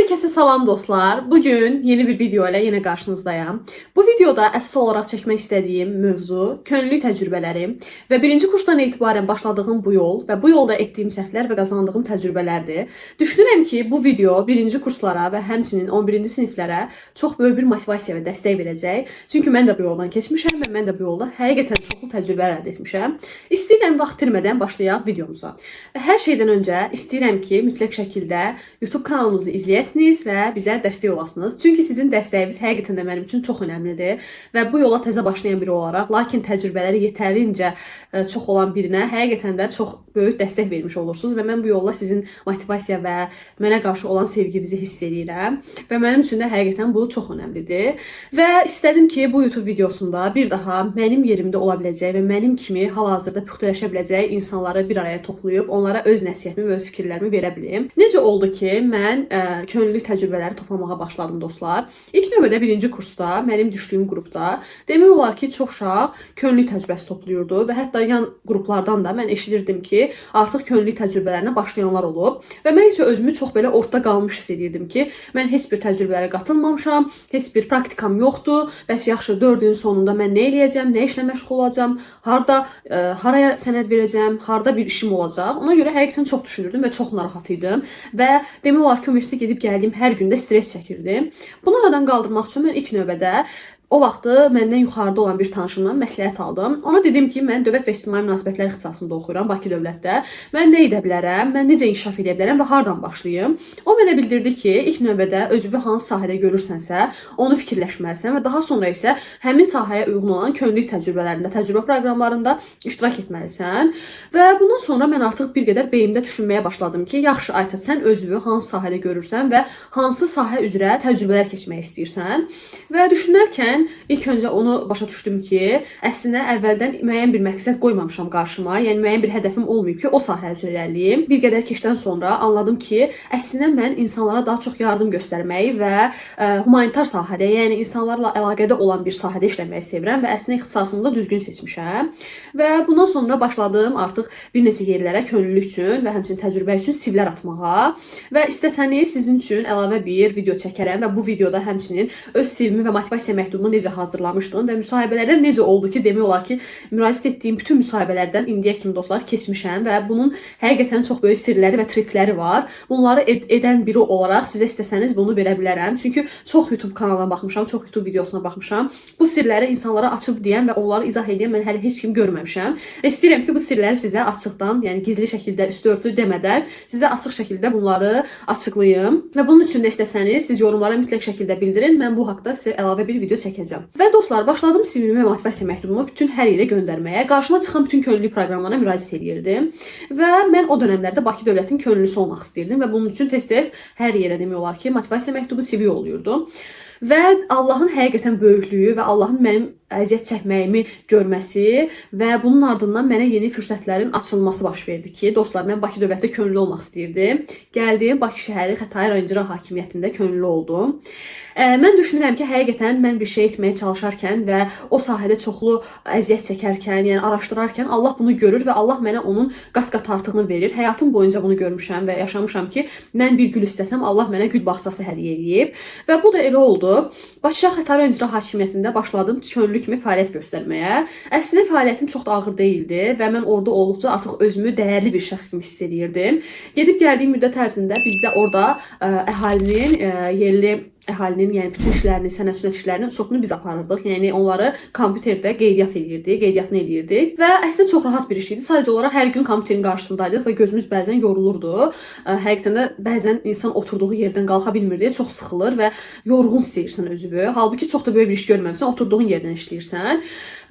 Herkese salam dostlar. Bugün yeni bir video ile yine karşınızdayım. Bu videoda əsas olaraq çəkmək istədiyim mövzu könüllülük təcrübələrim və birinci kursdan etibarən başladığım bu yol və bu yolda etdiyim səhvlər və qazandığım təcrübələrdir. Düşünürəm ki, bu video birinci kurslara və həmçinin 11-ci siniflərə çox böyük bir motivasiya və dəstək verəcək. Çünki mən də bu yoldan keçmişəm və mən də bu yolda həqiqətən çoxlu təcrübə əldə etmişəm. İstəyirəm vaxt itirmədən başlayaq videomuza. Və hər şeydən öncə istəyirəm ki, mütləq şəkildə YouTube kanalımızı izləyəsiniz və bizə dəstək olasınız. Çünki sizin dəstəyiniz həqiqətən də mənim üçün çox önəmlidir və bu yola təzə başlayan biri olaraq, lakin təcrübələri yetərincə çox olan birinə həqiqətən də çox böyük dəstək vermiş olursunuz və mən bu yolla sizin motivasiya və mənə qarşı olan sevginizi hiss edirəm və mənim üçün də həqiqətən bu çox önəmlidir və istədim ki, bu YouTube videosunda bir daha mənim yerimdə ola biləcək və mənim kimi hal-hazırda püxtələşə biləcək insanları bir araya toplayıb onlara öz nəsihətimi və öz fikirlərimi verə bilim. Necə oldu ki, mən könüllülük təcrübələri toplamağa başladım dostlar. İlk növbədə birinci kursda, mənim düşdüyüm qrupda demək olar ki, çox uşaq könüllülük təcrübəsi toplayırdı və hətta yan qruplardan da mən eşidirdim ki, artıq könüllülük təcrübələrinə başlayanlar olub və mən isə özümü çox belə ortada qalmış hiss edirdim ki, mən heç bir təcrübələrə qatılmamışam, heç bir praktikam yoxdur. Bəs yaxşı, 4 ilin sonunda mən nə eləyəcəm, nə işlə məşğul olacağam, haraya sənəd verəcəm, harda bir işim olacaq. Ona görə həqiqətən çox düşünürdüm və çox narahat idim və demək olar ki, universitetə gedib gəldiyim hər gündə stres çəkirdim. Bunu aradan qaldırmaq üçün mən ilk növbədə o vaxtı məndən yuxarıda olan bir tanışımdan məsləhət aldım. Ona dedim ki, mən dövlət və ictimai münasibətlər ixtisasında oxuyuram Bakı dövlətdə. Mən nə edə bilərəm, mən necə inkişaf edə bilərəm və hardan başlayım? O mənə bildirdi ki, ilk növbədə özünü hansı sahədə görürsənsə, onu fikirləşməlisən və daha sonra isə həmin sahəyə uyğun olan könüllülük təcrübələrində, təcrübə proqramlarında iştirak etməlisən. Və bundan sonra mən artıq bir qədər beynimdə düşünməyə başladım ki, yaxşı Aytət, sən özünü hansı sahədə görürsən və hansı sahə üzrə təcrübələr keçmək istəyirsən? Və düşünərkən ilk öncə onu başa düşdüm ki, əslində əvvəldən müəyyən bir məqsəd qoymamışam qarşıma, yəni müəyyən bir hədəfim olmayıb ki, o sahəyə üzrə irəliləyim. Bir qədər keçdən sonra anladım ki, əslində mən insanlara daha çox yardım göstərməyi və humanitar sahədə, yəni insanlarla əlaqədə olan bir sahədə işləməyi sevirəm və əslində ixtisasımı da düzgün seçmişəm. Və bundan sonra başladım artıq bir neçə yerlərə könüllülük üçün və həmçinin təcrübə üçün CV-lər atmağa və istəsəniz sizin üçün əlavə bir video çəkərəm və bu videoda həmçinin öz CV-mi və motivasiya məktubumu necə hazırlamışdım və müsahibələrdə necə oldu ki, demək olar ki, müraciət etdiyim bütün müsahibələrdən indiyə kimi dostlar keçmişəm və bunun həqiqətən çox böyük sirləri və trikləri var. Bunları edən biri olaraq sizə istəsəniz bunu verə bilərəm. Çünki çox YouTube kanalına baxmışam, çox YouTube videosuna baxmışam. Bu sirləri insanlara açıb deyən və onları izah edən mən hələ heç kim görməmişəm. Və istəyirəm ki, bu sirləri sizə açıqdan, yəni gizli şəkildə, üstü örtülü demədən sizə açıq şəkildə bunları açıqlayım. Və bunun üçün də istəsəniz siz yorumlara mütləq şəkildə bildirin. Mən bu haqqda sizə əlavə bir video çəkəcəm. Və dostlar, başladım CV-mi və motivasiya məktubumu bütün hər yerə göndərməyə. Qarşıma çıxan bütün könüllülük proqramlarına müraciət edirdim. Və mən o dövrlərdə Bakı dövlətinin könüllüsü olmaq istirdim və bunun üçün tez-tez hər yerə demək olar ki, motivasiya məktubu, CV yolluyurdum. Və Allahın həqiqətən böyüklüyü və Allahın mənim əziyyət çəkməyimi görməsi və bunun ardından mənə yeni fürsətlərin açılması baş verdi ki, dostlar, mən Bakı dövlətdə könüllü olmaq istirdim. Gəldim, Bakı şəhəri Xətai rayon icra hakimiyyətində könüllü oldum. Mən düşünürəm ki, həqiqətən mən bir şey etməyə çalışarkən və o sahədə çoxlu əziyyət çəkərkən, yəni araşdırarkən Allah bunu görür və Allah mənə onun qat-qat artığını verir. Həyatım boyunca bunu görmüşəm və yaşamışam ki, mən bir gül istəsəm Allah mənə gül bağçası hədiyyə edib və bu da elə oldu. Bakı şəhəri Xətai rayon icra hakimiyyətində başladım könüllü kimi fəaliyyət göstərməyə. Əslində fəaliyyətim çox da ağır değildi və mən orada olduqca artıq özümü dəyərli bir şəxs kimi hiss edirdim. Gedib gəldiyim müddət ərzində bizdə orada əhalinin, yerli əhalinin, yəni bütün işlərini, sənəd sünət işlərinin çoxunu biz aparırdıq. Yəni onları kompüterdə qeydiyyat edirdik, qeydiyyatını edirdik və əslində çox rahat bir iş idi. Sadəcə olaraq hər gün kompüterin qarşısındaydıq və gözümüz bəzən yorulurdu. Həqiqətən də bəzən insan oturduğu yerdən qalxa bilmirdi, çox sıxılır və yorğun hiss edirsən özünü. Halbuki çox da böyük bir iş görməmisən, oturduğun yerdən işləyirsən.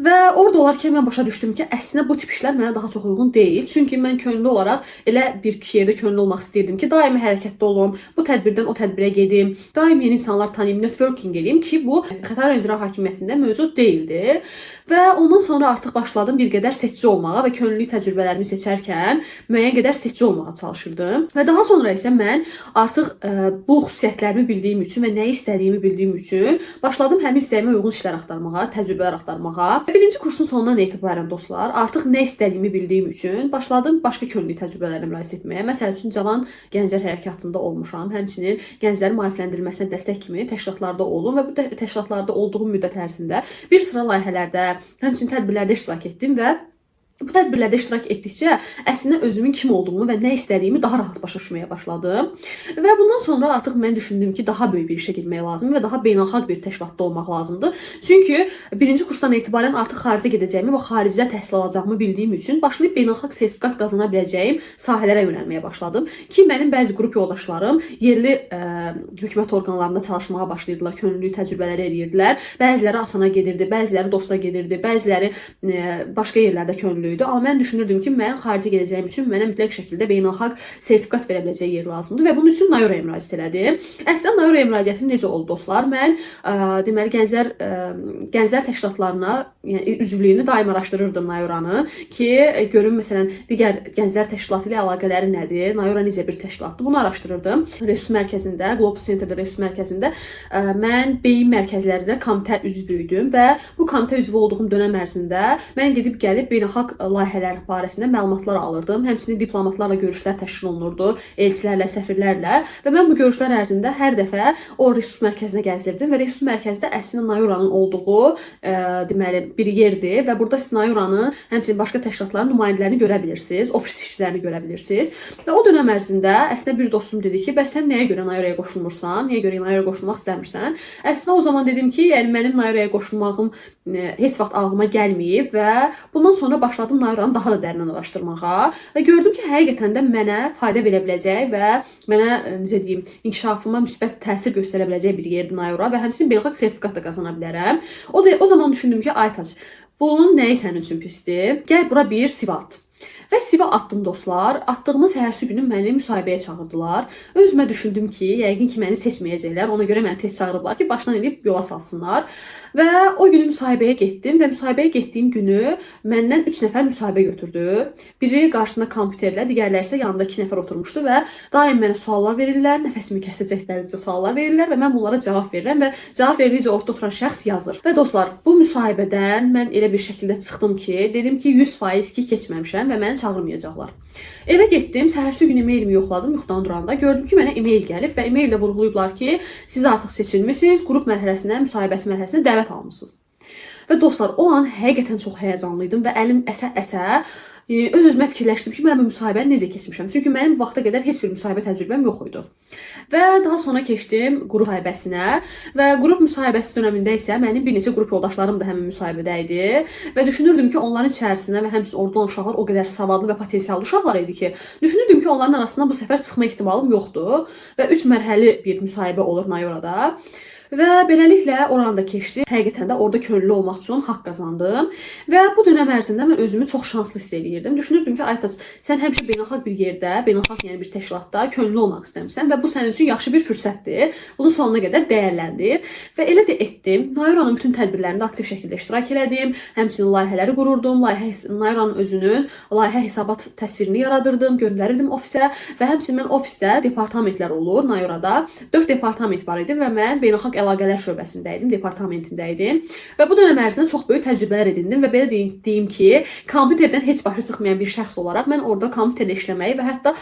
Və orada olarkən mən başa düşdüm ki, əslində bu tip işlər mənə daha çox uyğun deyil. Çünki mən könüllü olaraq elə bir yerdə könüllü olmaq istirdim ki, daimi hərəkətdə olum, bu tədbirdən o tədbirə gedim, daim yeni insanlar tanıyım, networking eləyim ki, bu Xətai İcra Hakimiyyətində mövcud deyildi. Və ondan sonra artıq başladım bir qədər seçici olmağa və könüllülük təcrübələrimi seçərkən müəyyən qədər seçici olmağa çalışırdım. Və daha sonra isə mən artıq bu xüsusiyyətlərimi bildiyim üçün və nə istədiyimi bildiyim üçün başladım həmin istəyimə uyğun işlər axtarmağa, təcrübələr axtarmağa. Birinci kursun sonundan etibarən dostlar, artıq nə istədiyimi bildiyim üçün başladım başqa könüllülük təcrübələrinə müraciət etməyə. Məsəl üçün Cavan Gənclər Hərəkatında olmuşam. Həmçinin gənclərin maarifləndirilməsinə dəstək kimi təşkilatlarda oldum və bu təşkilatlarda olduğum müddət ərzində bir sıra layihələrdə, həmçinin tədbirlərdə iştirak etdim və bu tədbirlərdə iştirak etdikcə əslində özümün kim olduğumu və nə istədiyimi daha rahat başa düşməyə başladım. Və bundan sonra artıq mən düşündüm ki, daha böyük bir işə girmək lazımdır və daha beynəlxalq bir təşkilatda olmaq lazımdır. Çünki birinci kursdan etibarən artıq xaricə gedəcəyimi və xaricdə təhsil alacağımı bildiyim üçün başlayıb beynəlxalq sertifikat qazana biləcəyim sahələrə yönəlməyə başladım. Ki mənim bəzi qrup yoldaşlarım yerli hökumət orqanlarında çalışmağa başlayırdılar, könüllülük təcrübələri edirdilər. Bəziləri Asana gedirdi, bəziləri Dosta gedirdi, bəziləri başqa yerlərdə könüllü idi. Amma mən düşünürdüm ki, mən xaricə gedəcəyim üçün mənə mütləq şəkildə beynəlxalq sertifikat verə biləcək yer lazımdır və bunun üçün Nayoraya müraciət elədim. Əslində Nayoraya müraciətim necə oldu dostlar? Mən deməli gənclər təşkilatlarına, yəni üzvlüyünü daim araşdırırdım Nayoranı ki, görüm məsələn digər gənclər təşkilatı ilə əlaqələri nədir? Nayora necə bir təşkilatdır? Bunu araşdırırdım. Resurs mərkəzində, Global Centerdə resurs mərkəzində mən beyin mərkəzlərində komitə üzvü idim və bu komitə üzvü olduğum dönəm ərzində mən gedib gəlib beynəlxalq layihələr barəsində məlumatlar alırdım. Həmçinin diplomatlarla görüşlər təşkil olunurdu, elçilərlə, səfirlərlə və mən bu görüşlər ərzində hər dəfə o resurs mərkəzinə gəzirdim və resurs mərkəzində əslində Nayoranın olduğu deməli bir yerdir və burada siz Nayoranın həmçinin başqa təşkilatların nümayəndələrini görə bilirsiniz, ofis işçilərini görə bilirsiniz. Və o dönəm ərzində əslində bir dostum dedi ki, bəs sən nəyə görə Nayoraya qoşulmursan? Niyə görə Nayoraya qoşulmaq istəmirsən? Əslində o zaman dedim ki, yəni mənim Nayoraya qoşulmağım heç vaxt ağlıma gəlməyib və bundan sonra başladım Nayoranı daha da dərindən araşdırmağa və gördüm ki, həqiqətən də mənə fayda verə biləcək və mənə necə deyim, inkişafıma müsbət təsir göstərə biləcək bir yerdir Nayora və həmçinin beynəlxalq sertifikat da qazana bilərəm. O zaman düşündüm ki, ay Tac, bunun nəyi sənin üçün pisdir? Gəl bura bir CV at. Və CV atdım dostlar. Atdığımız səhərsi günü məni müsahibəyə çağırdılar. Özümə düşündüm ki, yəqin ki məni seçməyəcəklər. Ona görə məni tez çağırıblar ki, başdan eləyib yola salsınlar. Və o günü müsahibəyə getdim və müsahibəyə getdiyim günü məndən 3 nəfər müsahibə götürdü. Biri qarşısında kompüterlə, digərləri isə yanında 2 nəfər oturmuşdu və daim mənə suallar verirlər, nəfəsimi kəsəcəklərinizə suallar verirlər və mən bunlara cavab verirəm və cavab verdikcə orada oturan şəxs yazır. Və dostlar, bu müsahibədən mən elə bir şəkildə çıxdım ki, dedim ki 100% ki keçməmişəm və məni çağırmayacaqlar. Evə getdim, səhərsi gün e-mailimi yoxladım, yuxudan duranda gördüm ki, mənə e-mail gəlib və e-maildə vurğulayıblar ki, siz artıq seçilmisiniz, qrup mərhələsinə, müsahibəsi mərhələsinə dəvət almısınız. Və dostlar, o an həqiqətən çox həyəcanlıydım və əlim əsə-əsə öz-özümə fikirləşdim ki, mən bu müsahibəni necə keçmişəm. Çünki mənim bu vaxta qədər heç bir müsahibə təcrübəm yox idi. Və daha sonra keçdim qrup müsahibəsinə və qrup müsahibəsi dönəmində isə mənim bir neçə qrup yoldaşlarım da həmin müsahibədə idi və düşünürdüm ki, onların içərisinə və həmçinin orada olan uşaqlar o qədər savadlı və potensiallı uşaqlar idi ki, düşünürdüm ki, onların arasında bu səfər çıxma ehtimalım yoxdur və 3 mərhələli bir müsahibə olur Nayorada. Və beləliklə oranı da keçdi. Həqiqətən də orada könüllü olmaq üçün haqq qazandım. Və bu dönəm ərzində mən özümü çox şanslı hiss eləyirdim. Düşünürdüm ki, Aytac, sən həmişə beynəlxalq bir yerdə, beynəlxalq yəni bir təşkilatda könüllü olmaq istəmirsən və bu sənin üçün yaxşı bir fürsətdir. Bunu sonuna qədər dəyərləndir. Və elə də etdim. Nayoranın bütün tədbirlərində aktiv şəkildə iştirak elədim. Həmçinin layihələri qururdum. Nayoranın özünün layihə hesabat təsvirini yaradırdım, göndərirdim ofisə və həmçinin mən ofisdə departamentlər olur Nayorada. 4 departament var idi və mən beynəlxalq əlaqələr şöbəsində idim, departamentində idim. Və bu dönəm ərzində çox böyük təcrübələr edindim və belə deyim ki, kompüterdən heç başı çıxmayan bir şəxs olaraq mən orada kompüterlə işləməyi və hətta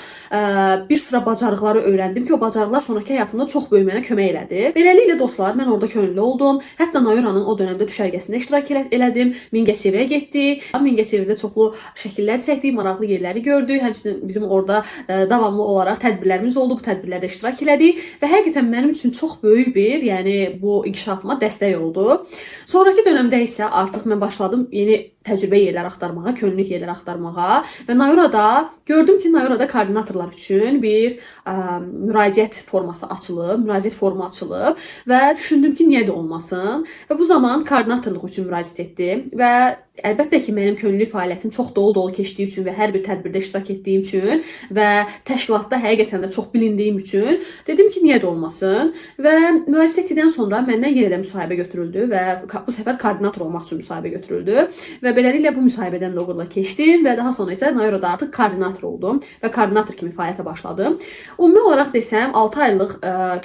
bir sıra bacarıqları öyrəndim ki, o bacarıqlar sonrakı həyatımda çox böyük mənə kömək elədi. Beləliklə dostlar, mən orada könüllü oldum. Hətta Nayoranın o dövrdə düşərgəsində iştirak elədim. Mingəçevirə getdik. Mingəçevirdə çoxlu şəkillər çəkdik, maraqlı yerləri gördük. Həmçinin bizim orada davamlı olaraq tədbirlərimiz oldu. Bu tədbirlərdə iştirak elədik və həqiqətən mənim üçün çox böyük bir, yəni bu inkişafıma dəstək oldu. Sonrakı dönəmdə isə artıq mən başladım yeni təcrübə yerləri axtarmağa, könüllülük yerləri axtarmağa və Naurada gördüm ki, Naurada koordinatorlar üçün bir müraciət forması açılıb, müraciət formu açılıb və düşündüm ki, niyə də olmasın və bu zaman koordinatorluq üçün müraciət etdim və əlbəttə ki, mənim könüllülük fəaliyyətim çox dolu-dolu keçdiyi üçün və hər bir tədbirdə iştirak etdiyim üçün və təşkilatda həqiqətən də çox bilindiyim üçün dedim ki, niyə də olmasın və müraciət etdikdən sonra məndən yenə də müsahibə götürüldü və bu səfər koordinator olmaq üçün müsahibə götürüldü və beləliklə bu müsahibədən də uğurla keçdim və daha sonra isə Naurada artıq koordinator oldum və koordinator kimi fəaliyyətə başladım. Ümumi olaraq desəm 6 aylıq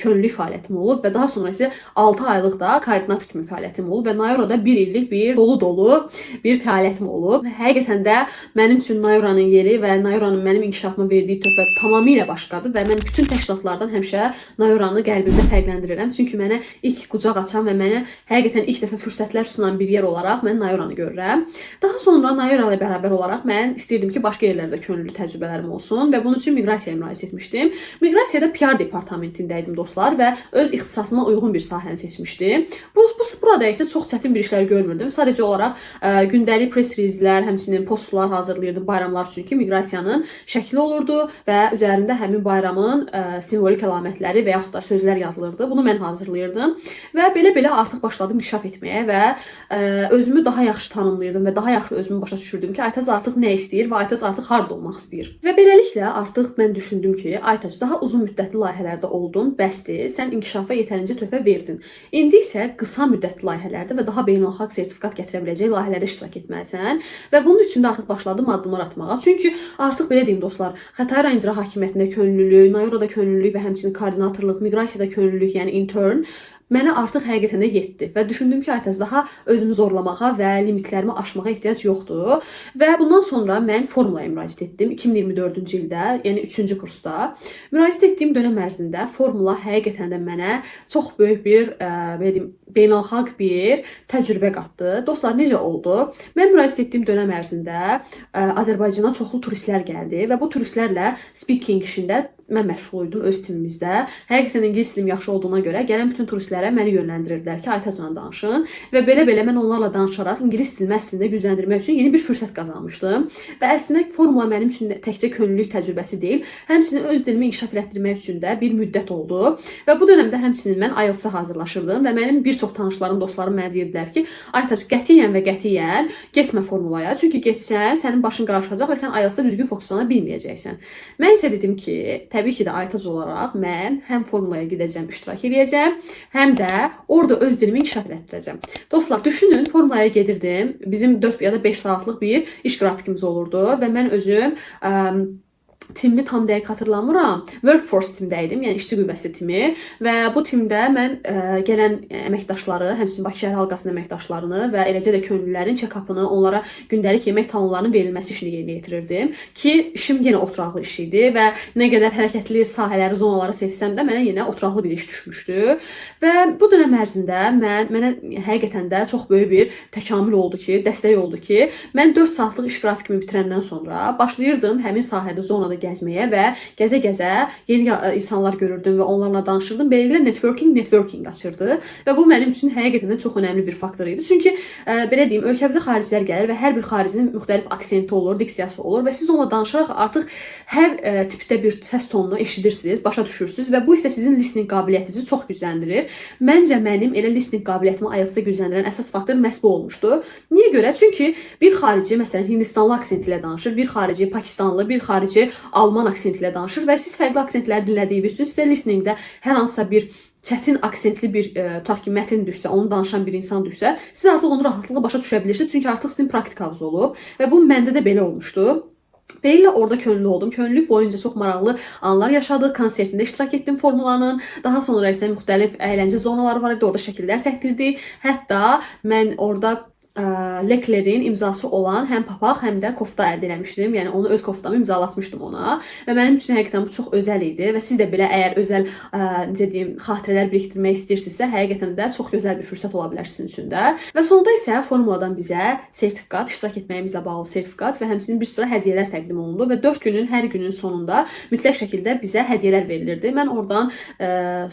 könüllülük fəaliyyətim olub və daha sonra isə 6 aylıq da koordinator kimi fəaliyyətim olub və Naurada 1 illik bir dolu-dolu bir fəaliyyətim olub. Həqiqətən də mənim üçün Nauranın yeri və Nauranın mənim inkişafıma verdiyi töhfə tamamilə başqadır və mən bütün təşkilatlardan həmişə Nauranı qəlbimdə fərqləndirirəm. Çünki mənə ilk qucaq açan və mənə həqiqətən ilk dəfə fürsətlər sunan bir yer olaraq mən Nauranı görürəm. Daha sonra Naura ilə bərabər olaraq mən istəyirdim ki, başqa yerlərdə könüllü təcrübələrim olsun və bunun üçün miqrasiyaya müraciət etmişdim. Miqrasiyada PR departamentində idim dostlar və öz ixtisasıma uyğun bir sahəni seçmişdim. Burada isə çox çətin bir işlər görmürdüm. Sadəcə olaraq gündəlik press releaselər, həmçinin postlar hazırlayırdım bayramlar üçün ki, miqrasiyanın şəkli olurdu və üzərində həmin bayramın simvolik əlamətləri və yaxud da sözlər yazılırdı. Bunu mən hazırlayırdım və belə-belə artıq başladım inkişaf etməyə və özümü daha yaxşı tanımlayırdım və daha yaxşı özümü başa düşürdüm ki, Aytaz artıq nə istəyir və Aytaz artıq harda olmaq istəyir. Və beləliklə artıq mən düşündüm ki, Aytaz daha uzun müddətli layihələrdə oldun, bəsdir, sən inkişafa yetərincə töhfə verdin. İndi isə qısa müddətli layihələrdə və daha beynəlxalq sertifikat gətirə biləcək layihələrdə iştirak etməlisən və bunun üçün də artıq başladım addımlar atmağa. Çünki artıq belə deyim dostlar, Xətai rayon icra hakimiyyətində könüllülük, Naurada könüllülük və həmçinin koordinatorluq, miqrasiyada könüllülük, yəni intern mənə artıq həqiqətən də yetdi və düşündüm ki, Aytaz daha özümü zorlamağa və limitlərimi aşmağa ehtiyac yoxdur və bundan sonra mən formulaya müraciət etdim 2024-cü ildə, yəni 3-cü kursda. Müraciət etdiyim dönəm ərzində formula həqiqətən də mənə çox böyük bir belə deyim, beynəlxalq bir təcrübə qatdı. Dostlar, necə oldu? Mən müraciət etdiyim dönəm ərzində Azərbaycana çoxlu turistlər gəldi və bu turistlərlə speaking işində mən məşğul idim öz timimizdə. Həqiqətən ingilis dilim yaxşı olduğuna görə gələn bütün turistlərə məni yönləndirirdilər ki, Aytazla danışın və belə-belə mən onlarla danışaraq ingilis dilini əslində gücləndirmək üçün yeni bir fürsət qazanmışdım. Və əslində formula mənim üçün təkcə könüllülük təcrübəsi deyil, həmçinin öz dilimi inkişaf etdirmək üçün də bir müddət oldu. Və bu dövrdə həmçinin mən IELTS-a hazırlaşırdım və mənim bir çox tanışlarım, dostlarım mənə deyirdilər ki, Aytaz qətiyyən və qətiyyən getmə formulaya, çünki getsən sənin başın qarışacaq və sən IELTS-a düzgün fokuslana bilməyəcəksən. Mən isə dedim ki, təbii ki də Aytaz olaraq mən həm formulaya gedəcəm, iştirak edəcəm, həm də orada öz dilimi inkişaf etdirəcəm. Dostlar, düşünün, formulaya gedirdim. Bizim 4 ya da 5 saatlıq bir iş qrafikimiz olurdu və mən özüm timimi tam dəqiq xatırlamıram. Workforce timdəydim, yəni işçi qüvvəsi timi və bu timdə mən gələn əməkdaşları, həmçinin Bakı şəhər halqasının əməkdaşlarını və eləcə də könüllülərin check-up'ını, onlara gündəlik yemək talonlarının verilməsi işini yerinə yetirirdim ki, işim yenə oturaqlı iş idi və nə qədər hərəkətli sahələri, zonaları sevsəm də mənə yenə oturaqlı bir iş düşmüşdü. Və bu dönəm ərzində mənə həqiqətən də çox böyük bir təkamül oldu ki, dəstək oldu ki, mən 4 saatlıq iş qrafikimi bitirəndən sonra başlayırdım həmin sahədə, zonada gəzməyə və gəzə-gəzə yeni insanlar görürdüm və onlarla danışırdım. Beləliklə networking açırdı və bu mənim üçün həqiqətən də çox önəmli bir faktor idi. Çünki belə deyim, ölkəmizə xaricilər gəlir və hər bir xaricinin müxtəlif aksenti olur, diksiyası olur və siz onunla danışaraq artıq hər tipdə bir səs tonunu eşidirsiniz, başa düşürsüz və bu isə sizin listening qabiliyyətinizi çox gücləndirir. Məncə mənim elə listening qabiliyyətimi IELTS-da gücləndirən əsas faktor məhz bu olmuşdu. Niyə görə? Çünki bir xarici, məsələn, Hindistanlı aksenti ilə danışır, bir xarici Pakistanlı, bir xarici Alman aksenti ilə danışır və siz fərqli aksentləri dinlədiyiniz üçün sizə listeningdə hər hansısa bir çətin aksentli bir tutaq ki, mətn düşsə, onu danışan bir insan düşsə, siz artıq onu rahatlıqla başa düşə bilirsiniz. Çünki artıq sizin praktikanız olub və bu məndə də belə olmuşdu. Beləliklə orada könüllü oldum. Könüllülük boyunca çox maraqlı anlar yaşadıq. Konsertində iştirak etdim formulanın. Daha sonra isə müxtəlif əyləncə zonaları var idi. Orada şəkillər çəkdirdik. Hətta mən orada Leclerc'in imzası olan həm papaq, həm də kofta əldə etmişdim. Yəni onu öz koftamı imzalatmışdım ona və mənim üçün həqiqətən bu çox özəl idi və siz də belə əgər özəl necə deyim, xatirələr birikdirmək istəyirsinizsə, həqiqətən də çox gözəl bir fürsət ola bilər sizin üçün də. Və sonda isə formuladan bizə sertifikat, iştirak etməyimizlə bağlı sertifikat və həmçinin bir sıra hədiyyələr təqdim olundu və 4 günün hər günün sonunda mütləq şəkildə bizə hədiyyələr verilirdi. Mən oradan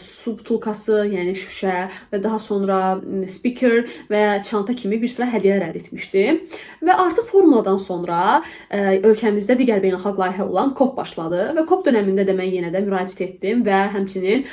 su butulkası, yəni şüşə və daha sonra speaker və çanta kimi bir sıra gözəl hədiyyələr əldə etmişdim. Və artıq formuladan sonra ölkəmizdə digər beynəlxalq layihə olan COP başladı və COP dövründə də mən yenə də müraciət etdim və həmçinin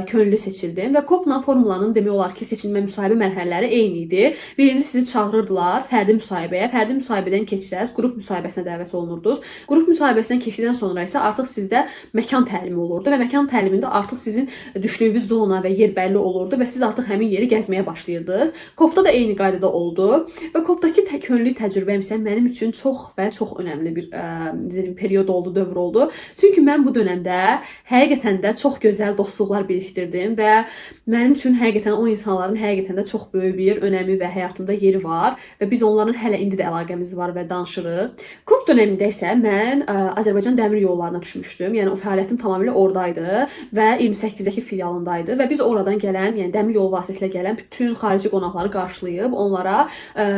könüllü seçildim və COP-la formulanın demək olar ki, seçilmə müsahibə mərhələləri eyni idi. Birinci sizi çağırırdılar fərdi müsahibəyə. Fərdi müsahibədən keçsəz, qrup müsahibəsinə dəvət olunurdunuz. Qrup müsahibəsindən keçdikdən sonra isə artıq sizdə məkan təlimi olurdu və məkan təlimində artıq sizin düşdüyünüz zona və yer bəlli olurdu və siz artıq həmin yeri gəzməyə başlayırdınız. COP-da da eyni qaydada oldu və COP-dakı könüllü təcrübəm isə mənim üçün çox və çox önəmli bir period oldu, dövr oldu. Çünki mən bu dövrdə həqiqətən də çox gözəl dostluqlar birikdirdim və mənim üçün həqiqətən o insanların həqiqətən də çox böyük bir önəmi və həyatımda yeri var və biz onların hələ indi də əlaqəmiz var və danışırıq. COP dövründə isə mən Azərbaycan Dəmir Yollarına düşmüşdüm. Yəni o fəaliyyətim tamamilə oradaydı və 28-dəki filialındaydı və biz oradan gələn, yəni dəmir yolu vasitəsilə gələn bütün xarici qonaqları qarşılayıb onlara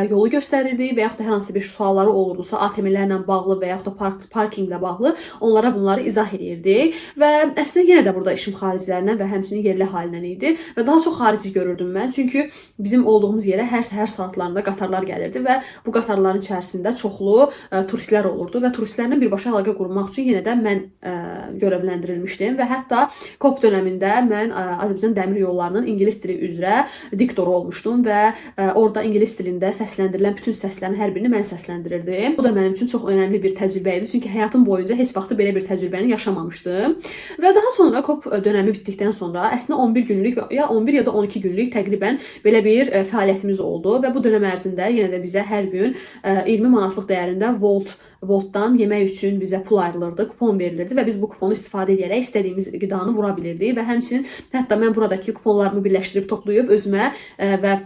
yolu göstərirdik və yaxud da hər hansı bir sualları olurdusa, ATM-lərlə bağlı və yaxud da parkinqlə bağlı onlara bunları izah edirdik və əslində yenə də burada işim xaricilərlə və həmçinin yerli əhalilə idi və daha çox xarici görürdüm mən. Çünki bizim olduğumuz yerə hər səhər saatlarında qatarlar gəlirdi və bu qatarların içərisində çoxlu turistlər olurdu və turistlərlə birbaşa əlaqə qurmaq üçün yenə də mən görevləndirilmişdim və hətta COP dövründə mən Azərbaycan Dəmir Yollarının ingilis dili üzrə diktoru olmuşdum və orada ingilis dilində səsləndirilən bütün səslərin hər birini mən səsləndirirdim. Bu da mənim üçün çox önəmli bir təcrübə idi. Çünki həyatım boyunca heç vaxt belə bir təcrübəni yaşamamışdım. Və daha sonra COP dönəmi bitdikdən sonra əslində 11 günlük ya 11 ya da 12 günlük təqribən belə bir fəaliyyətimiz oldu və bu dönəm ərzində yenə də bizə hər gün 20 manatlıq dəyərində Voltdan yemək üçün bizə pul ayrılırdı, kupon verilirdi və biz bu kuponu istifadə edərək istədiyimiz qidanı vura bilirdik və həmçinin hətta mən buradakı kuponlarımı birləşdirib toplayıb özümə və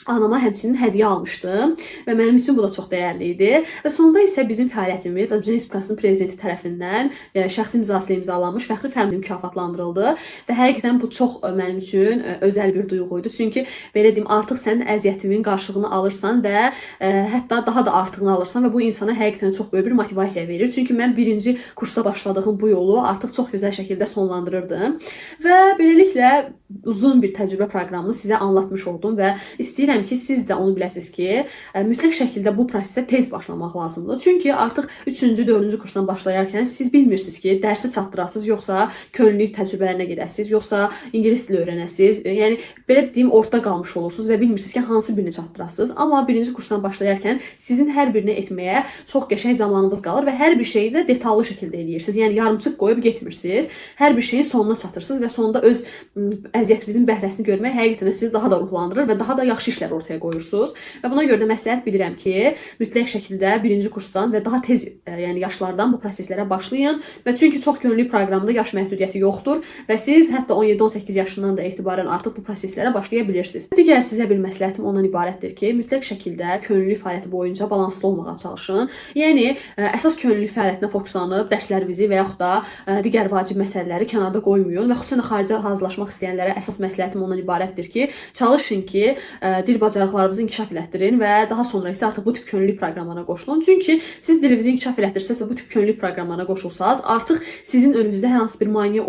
anama həmçinin hədiyyə almışdım və mənim üçün bu da çox dəyərli idi. Və sonunda isə bizim fəaliyyətimiz Azərbaycan Respublikasının prezidenti tərəfindən şəxsi imzası ilə imzalanmış fəxri fərman mükafatlandırıldı və həqiqətən bu çox mənim üçün özəl bir duyğu idi. Çünki belə deyim, artıq sənin əziyyətimin qarşılığını alırsan və hətta daha da artığını alırsan və bu insana həqiqətən çox böyük bir motivasiya verir. Çünki mən birinci kursda başladığım bu yolu artıq çox gözəl şəkildə sonlandırırdım və beləliklə uzun bir təcrübə proqramını sizə anlatmış oldum və istəyirəm ki, siz də onu biləsiniz ki, mütləq şəkildə bu prosesdə tez başlamaq lazımdır. Çünki artıq 3-cü, 4-cü kursdan başlayarkən siz bilmirsiniz ki, dərsi çatdırasınız, yoxsa könüllülük təcrübələrinə gedəsiniz, yoxsa ingilis dili öyrənəsiniz. Yəni belə deyim, ortada qalmış olursunuz və bilmirsiniz ki, hansı birini çatdırasınız. Amma birinci kursdan başlayarkən sizin hər birini etməyə çox qəşəng zamanınız qalır və hər bir şeyi də detallı şəkildə edirsiniz. Yəni yarımçıq qoyub getmirsiniz. Hər bir şeyin sonuna çatırsınız və sonunda öz əziyyətinizin bəhrəsini görmək həqiqətən sizi daha da ruhlandırır və daha da yaxşı işlər ortaya qoyursunuz. Və buna görə də məsləhət bilirəm ki, mütləq şəkildə birinci kursdan və daha tez yəni yaşlardan bu proseslərə başlayın və çünki çox könüllü proqramda yaş məhdudiyyəti yoxdur və siz hətta 17-18 yaşından da etibarən artıq bu proseslərə başlaya bilirsiniz. Digər sizə bir məsləhətim ondan ibarətdir ki, mütləq şəkildə könüllü fəaliyyəti boyunca balanslı olmağa çalışın. Yəni əsas könüllü fəaliyyətinə fokuslanıb dərslərinizi və yaxud da digər vacib məsələləri kənarda qoymayın və xüsusən də xarici hazırlaşmaq istəyənlərə əsas məsləhətim ondan ibarətdir ki, çalışın ki, dil bacarıqlarınızı inkişaf elətdirin və daha sonra isə artıq bu tip könüllü proqramlarına qoşulun. Çünki siz dilinizi inkişaf elətdirsəz və bu tip könüllü proqramlarına qoşulsaz, artıq sizin önünüzdə hər hansı bir maneə